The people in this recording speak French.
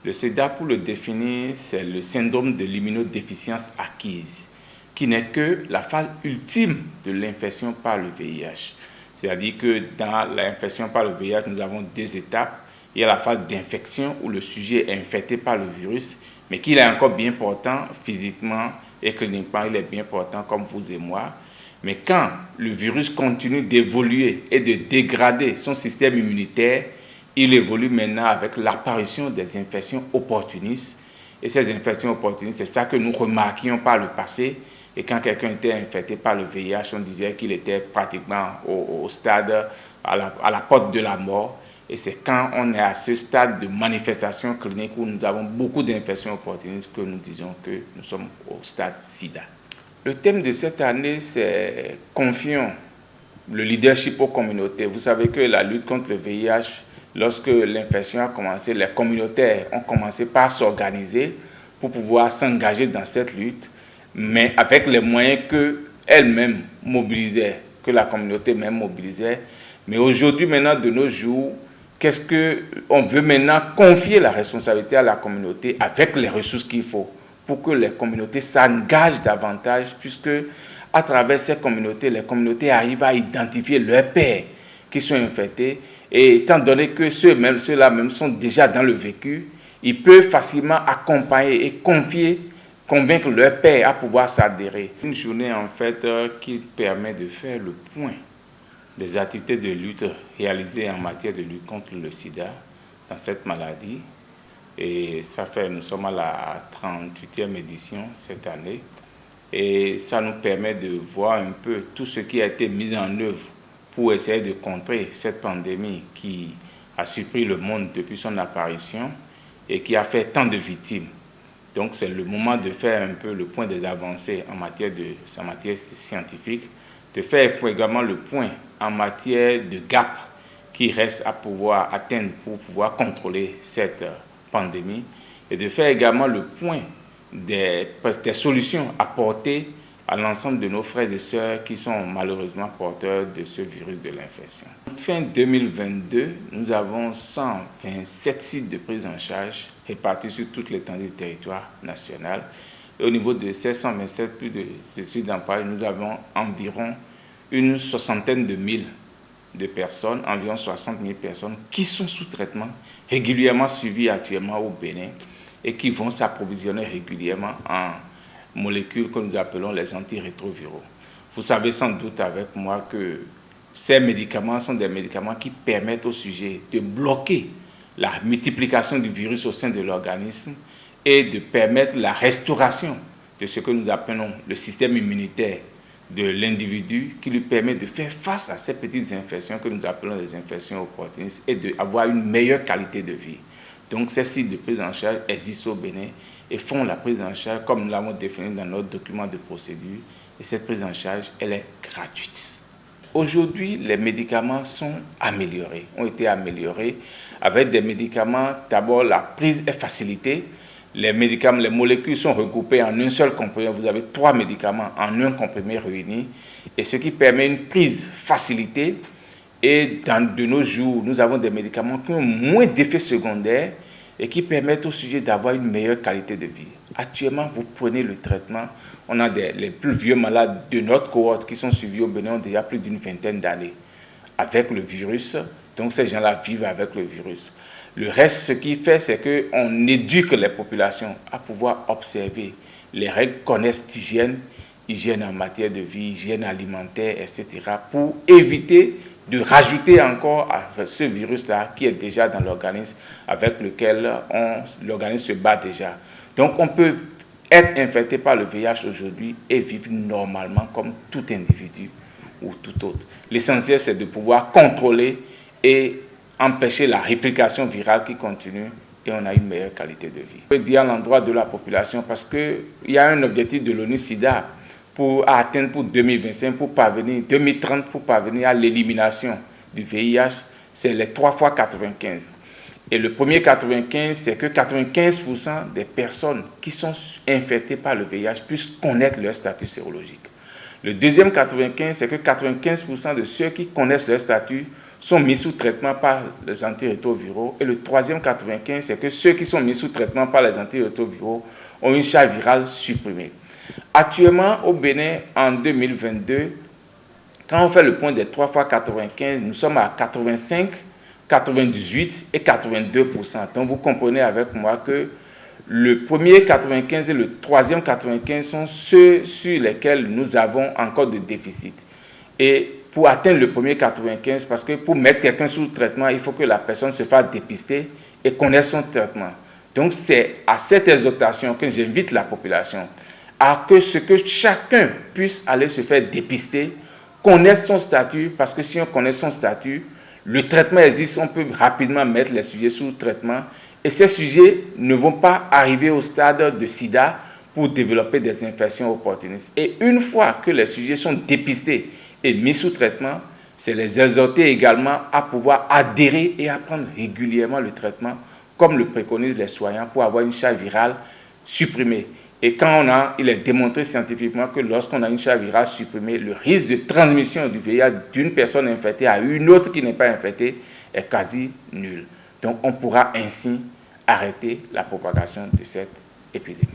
Le SIDA, pour le définir, c'est le syndrome de l'immunodéficience acquise, qui n'est que la phase ultime de l'infection par le VIH. C'est-à-dire que dans l'infection par le VIH, nous avons deux étapes. Il y a la phase d'infection où le sujet est infecté par le virus, mais qu'il est encore bien portant physiquement et cliniquement, il est bien portant comme vous et moi. Mais quand le virus continue d'évoluer et de dégrader son système immunitaire, il évolue maintenant avec l'apparition des infections opportunistes. Et ces infections opportunistes, c'est ça que nous remarquions par le passé. Et quand quelqu'un était infecté par le VIH, on disait qu'il était pratiquement au stade, à la porte de la mort. Et c'est quand on est à ce stade de manifestation clinique où nous avons beaucoup d'infections opportunistes que nous disons que nous sommes au stade SIDA. Le thème de cette année, c'est « Confions le leadership aux communautés ». Vous savez que la lutte contre le VIH, lorsque l'infection a commencé, les communautaires ont commencé par s'organiser pour pouvoir s'engager dans cette lutte, mais avec les moyens qu'elles-mêmes mobilisaient, que la communauté même mobilisait. Mais aujourd'hui, maintenant, de nos jours, qu'est-ce qu'on veut maintenant confier la responsabilité à la communauté avec les ressources qu'il faut pour que les communautés s'engagent davantage, puisque à travers ces communautés, les communautés arrivent à identifier leurs pairs qui sont infectés. Et étant donné que ceux-là même sont déjà dans le vécu, ils peuvent facilement accompagner et convaincre leurs pairs à pouvoir s'adhérer. Une journée en fait qui permet de faire le point des activités de lutte réalisées en matière de lutte contre le sida dans cette maladie. Et ça fait, nous sommes à la 38e édition cette année. Et ça nous permet de voir un peu tout ce qui a été mis en œuvre pour essayer de contrer cette pandémie qui a surpris le monde depuis son apparition et qui a fait tant de victimes. Donc c'est le moment de faire un peu le point des avancées en matière scientifique, de faire également le point en matière de gap qui reste à pouvoir atteindre pour pouvoir contrôler cette pandémie et de faire également le point des solutions apportées à l'ensemble de nos frères et sœurs qui sont malheureusement porteurs de ce virus de l'infection. Fin 2022, nous avons 127 sites de prise en charge répartis sur toute l'étendue du territoire national. Et au niveau de ces 127 sites d'en charge, nous avons environ une soixantaine de mille de personnes, environ 60 000 personnes qui sont sous traitement, régulièrement suivies actuellement au Bénin et qui vont s'approvisionner régulièrement en molécules que nous appelons les antirétroviraux. Vous savez sans doute avec moi que ces médicaments sont des médicaments qui permettent au sujet de bloquer la multiplication du virus au sein de l'organisme et de permettre la restauration de ce que nous appelons le système immunitaire de l'individu qui lui permet de faire face à ces petites infections que nous appelons les infections opportunistes et d'avoir une meilleure qualité de vie. Donc ces sites de prise en charge existent au Bénin et font la prise en charge comme nous l'avons défini dans notre document de procédure. Et cette prise en charge, elle est gratuite. Aujourd'hui, les médicaments sont améliorés, ont été améliorés avec des médicaments. D'abord, la prise est facilitée. Les médicaments, les molécules sont regroupées en un seul comprimé. Vous avez 3 médicaments en un comprimé réunis, et ce qui permet une prise facilitée. Et de nos jours, nous avons des médicaments qui ont moins d'effets secondaires et qui permettent au sujet d'avoir une meilleure qualité de vie. Actuellement, vous prenez le traitement. On a les plus vieux malades de notre cohorte qui sont suivis au Bénin ont déjà plus d'une vingtaine d'années avec le virus. Donc ces gens-là vivent avec le virus. Le reste, ce qu'il fait, c'est qu'on éduque les populations à pouvoir observer les règles connaissent d'hygiène, hygiène en matière de vie, hygiène alimentaire, etc., pour éviter de rajouter encore à ce virus-là qui est déjà dans l'organisme, avec lequel l'organisme se bat déjà. Donc on peut être infecté par le VIH aujourd'hui et vivre normalement comme tout individu ou tout autre. L'essentiel, c'est de pouvoir contrôler et empêcher la réplication virale qui continue et on a une meilleure qualité de vie. Je peux dire à l'endroit de la population parce qu'il y a un objectif de l'ONU-SIDA à atteindre pour 2025, pour parvenir, 2030 pour parvenir à l'élimination du VIH, c'est les 3 fois 95. Et le premier 95, c'est que 95% des personnes qui sont infectées par le VIH puissent connaître leur statut sérologique. Le deuxième 95, c'est que 95% de ceux qui connaissent leur statut sont mis sous traitement par les antirétroviraux. Et le troisième 95, c'est que ceux qui sont mis sous traitement par les antirétroviraux ont une charge virale supprimée. Actuellement, au Bénin, en 2022, quand on fait le point des 3 fois 95, nous sommes à 85, 98 et 82%. Donc vous comprenez avec moi que le premier 95 et le troisième 95 sont ceux sur lesquels nous avons encore de déficit. Et pour atteindre le premier 95, parce que pour mettre quelqu'un sous traitement, il faut que la personne se fasse dépister et connaisse son traitement. Donc c'est à cette exhortation que j'invite la population à que chacun puisse aller se faire dépister, connaître son statut, parce que si on connaît son statut, le traitement existe, on peut rapidement mettre les sujets sous traitement et ces sujets ne vont pas arriver au stade de sida pour développer des infections opportunistes. Et une fois que les sujets sont dépistés et mis sous traitement, c'est les exhorter également à pouvoir adhérer et à prendre régulièrement le traitement comme le préconisent les soignants pour avoir une charge virale supprimée. Et il est démontré scientifiquement que lorsqu'on a une charge virale supprimée, le risque de transmission du VIH d'une personne infectée à une autre qui n'est pas infectée est quasi nul. Donc on pourra ainsi arrêter la propagation de cette épidémie.